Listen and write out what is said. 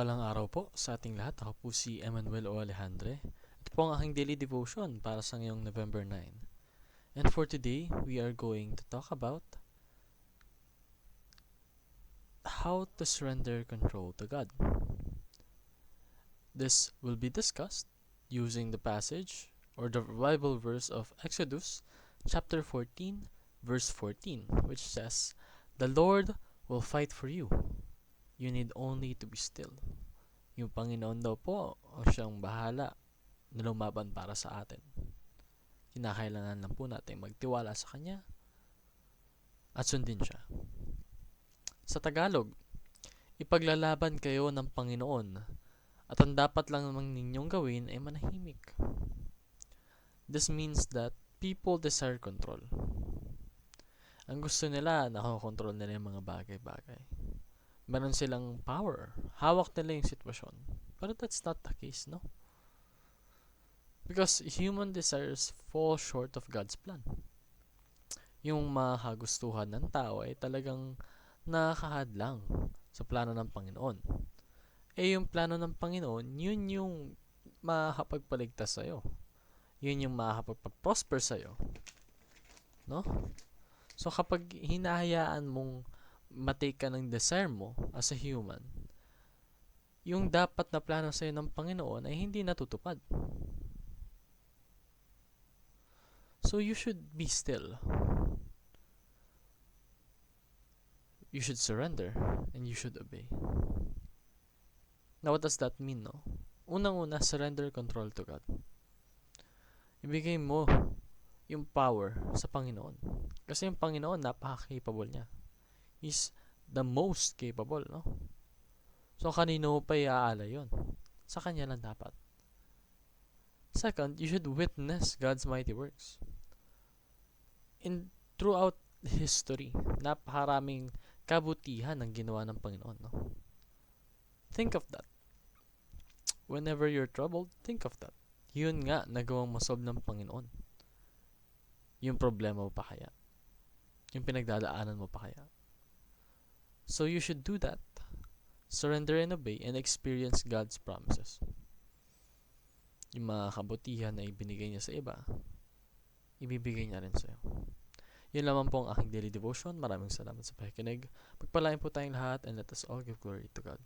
Mapagpalang araw po sa ating lahat. Ako po si Emmanuel O. Alejandre. Ito po ang aking daily devotion para sa ngayong November 9. And for today, we are going to talk about how to surrender control to God. This will be discussed using the passage or the Bible verse of Exodus chapter 14, verse 14, which says, "The Lord will fight for you. You need only to be still." Yung Panginoon daw po o siyang bahala na lumaban para sa atin. Kinakailangan lang po natin magtiwala sa Kanya at sundin siya. Sa Tagalog, ipaglalaban kayo ng Panginoon at ang dapat lang naman ninyong gawin ay manahimik. This means that people desire control. Ang gusto nila, nakokontrol nila yung mga bagay-bagay. Meron silang power. Hawak nila yung sitwasyon. But that's not the case, no? Because human desires fall short of God's plan. Yung mga kagustuhan ng tao ay talagang nakakahadlang sa plano ng Panginoon. Yung plano ng Panginoon, yun yung makakapagpaligtas sa'yo. Yun yung makakapagpa-prosper sa'yo. No? So kapag hinahayaan mong matake ka ng desire mo as a human, yung dapat na plano sa'yo ng Panginoon ay hindi natutupad. So you should be still. You should surrender and you should obey. Now what does that mean, no? Unang-una, surrender control to God. Ibigay mo yung power sa Panginoon. Kasi yung Panginoon, napaka-capable niya. He's the most capable, no? So, kanino pa iaala yun? Sa Kanya lang dapat. Second, you should witness God's mighty works. Throughout history, napakaraming kabutihan ang ginawa ng Panginoon, no? Think of that. Whenever you're troubled, think of that. Yun nga, nagawang masolve ng Panginoon. Yung problema mo pa kaya? Yung pinagdadaanan mo pa kaya? So, you should do that. Surrender and obey and experience God's promises. Yung mga kabutihan na ibinigay niya sa iba, ibibigay niya rin sa'yo. Yun lamang po ang aking daily devotion. Maraming salamat sa pakikinig. Pagpalain po tayong lahat and let us all give glory to God.